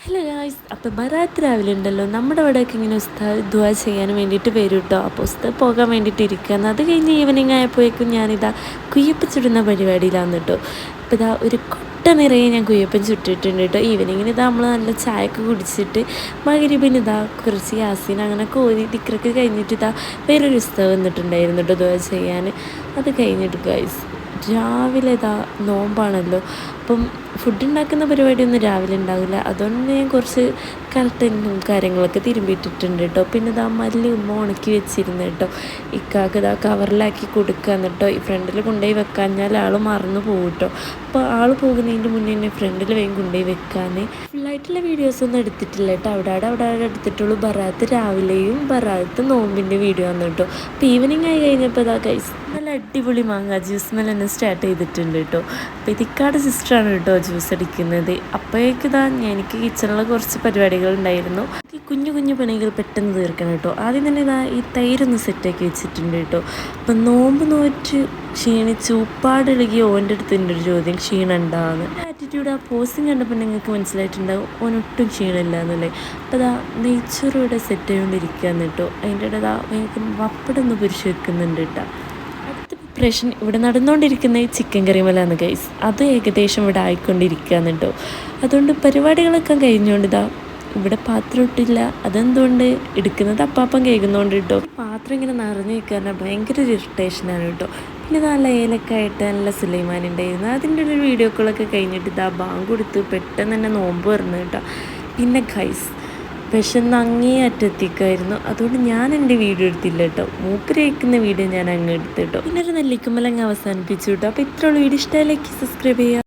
Hello guys, അപ്പോൾ ബറാത്ത് രാവിലെ ഉണ്ടല്ലോ നമ്മുടെ ഇവിടെയൊക്കെ ഇങ്ങനെ ഉസ്താദ് ദുആ ചെയ്യാൻ വേണ്ടിയിട്ട് വരും കേട്ടോ. അപ്പോൾ ഉസ്താദ് പോകാൻ വേണ്ടിയിട്ട് ഇരിക്കുകയാണ്. അത് കഴിഞ്ഞ് ഈവനിങ് ആയപ്പോഴേക്കും ഞാനിതാ കുയ്യപ്പം ചുടുന്ന പരിപാടിയിലാണ് കേട്ടോ. അപ്പോൾ ഇതാ ഒരു കൊട്ട നിറയെ ഞാൻ കുയ്യപ്പം ചുട്ടിട്ടുണ്ട് കേട്ടോ. ഈവനിങ്ങിന് ഇതാ നമ്മൾ നല്ല ചായയൊക്കെ കുടിച്ചിട്ട് മഗ്‌രിബിന് ഇതാ കുറച്ച് യാസീൻ അങ്ങനെ കോരി ദിക്റൊക്കെ കഴിഞ്ഞിട്ട് ഇതാ വേറൊരു ഉസ്താദ് വന്നിട്ടുണ്ടായിരുന്നു കേട്ടോ ദുആ ചെയ്യാൻ. അത് കഴിഞ്ഞിട്ട് ഗായ്സ് രാവിലെ ഇതാ നോമ്പാണല്ലോ, അപ്പം ഫുഡ് ഉണ്ടാക്കുന്ന പരിപാടിയൊന്നും രാവിലെ ഉണ്ടാവില്ല. അതുകൊണ്ട് ഞാൻ കുറച്ച് കർട്ടനും കാര്യങ്ങളൊക്കെ തിരുമ്പിയിട്ടിട്ടുണ്ട് കേട്ടോ. പിന്നെ ഇതാ മല്ലി ഉമ്മ ഉണക്കി വെച്ചിരുന്നു കേട്ടോ. ഇക്കാക്ക് ഇതാ കവറിലാക്കി കൊടുക്കാന്ന് കേട്ടോ. ഈ ഫ്രണ്ടിൽ കൊണ്ടുപോയി വെക്കാഞ്ഞാൽ ആൾ മറന്നു പോകും കേട്ടോ. അപ്പോൾ ആൾ പോകുന്നതിൻ്റെ മുന്നേ തന്നെ ഫ്രണ്ടിൽ വേഗം കൊണ്ടുപോയി വെക്കാൻ. ഫുള്ളായിട്ടുള്ള വീഡിയോസൊന്നും എടുത്തിട്ടില്ല കേട്ടോ. അവിടെ എടുത്തിട്ടുള്ളൂ. ബറാത്ത് രാവിലെയും ബറാത്ത് നോമ്പിൻ്റെ വീഡിയോ ആണ് കേട്ടോ. അപ്പോൾ ഈവനിങ് ആയി കഴിഞ്ഞപ്പോൾ ഇതാ ഗൈസ് നല്ല അടിപൊളി മാങ്ങ ജ്യൂസ് മേലെ തന്നെ സ്റ്റാർട്ട് ചെയ്തിട്ടുണ്ട് കേട്ടോ. അപ്പോൾ ഇതിക്കാട് സിസ്റ്ററാണ് കേട്ടോ ജ്യൂസ് അടിക്കുന്നത്. അപ്പോഴേക്ക് ഇതാ എനിക്ക് കിച്ചണിൽ കുറച്ച് പരിപാടികൾ ഉണ്ടായിരുന്നു. ഈ കുഞ്ഞു കുഞ്ഞു പണികൾ പെട്ടെന്ന് തീർക്കണം കേട്ടോ. ആദ്യം തന്നെ ഇതാ ഈ തൈരൊന്ന് സെറ്റാക്കി വെച്ചിട്ടുണ്ട് കേട്ടോ. അപ്പം നോമ്പ് നോറ്റ് ക്ഷീണിച്ച് ഉപ്പാടിളകി ഓൻ്റെ അടുത്തിൻ്റെ ഒരു ചോദ്യം ക്ഷീണം ഉണ്ടാകുന്നു. ആറ്റിറ്റ്യൂഡ് ആ പോസ്റ്റിങ് കണ്ടപ്പോൾ നിങ്ങൾക്ക് മനസ്സിലായിട്ടുണ്ടാകും ഓനൊട്ടും ക്ഷീണമില്ല എന്നല്ലേ. അപ്പോൾ അതാ നെയ്ച്ചോറ് സെറ്റ് ചെയ്തുകൊണ്ടിരിക്കുകയെന്ന് കേട്ടോ. അതിൻ്റെ ഇടയിൽ ഭയങ്കര വപ്പടൊന്ന് പൊരിച്ച് വെക്കുന്നുണ്ട് കേട്ടോ. പ്രശ്നം ഇവിടെ നടന്നുകൊണ്ടിരിക്കുന്ന ഈ ചിക്കൻ കറി മലാന്ന് ഗൈസ്, അത് ഏകദേശം ഇവിടെ ആയിക്കൊണ്ടിരിക്കുകയെന്ന് കേട്ടോ. അതുകൊണ്ട് പരിപാടികളൊക്കെ കഴിഞ്ഞുകൊണ്ട് ഇതാ ഇവിടെ പാത്രം ഇട്ടില്ല. അതെന്തുകൊണ്ട് എടുക്കുന്നത് അപ്പാപ്പം കേൾക്കുന്നതുകൊണ്ട് കേട്ടോ. പാത്രം ഇങ്ങനെ നിറഞ്ഞു നിൽക്കാൻ ഭയങ്കര ഒരു ഇറിറ്റേഷനാണ് കേട്ടോ. പിന്നെ നല്ല ഏലക്കായിട്ട് നല്ല സുലൈമാൻ ഉണ്ടായിരുന്നു. അതിൻ്റെ ഒരു വീഡിയോ കോളൊക്കെ കഴിഞ്ഞിട്ട് ഇതാ ബാങ്ക് കൊടുത്ത് പെട്ടെന്ന് തന്നെ നോമ്പ് പറഞ്ഞു കേട്ടോ. പിന്നെ ഗൈസ് വിശന്ന് അങ്ങേ അറ്റെത്തിക്കായിരുന്നു. അതുകൊണ്ട് ഞാൻ എൻ്റെ വീഡിയോ എടുത്തില്ല കേട്ടോ. മൂപ്പര് കഴിക്കുന്ന വീഡിയോ ഞാൻ അങ്ങ് എടുത്തു കേട്ടോ. പിന്നെ ഒരു നെല്ലിക്കുമ്പലങ്ങ് അവസാനിപ്പിച്ചു കേട്ടോ. അപ്പോൾ ഇത്രയുള്ള വീഡിയോ ഇഷ്ടമായി ലൈക്ക് സബ്സ്ക്രൈബ് ചെയ്യുക.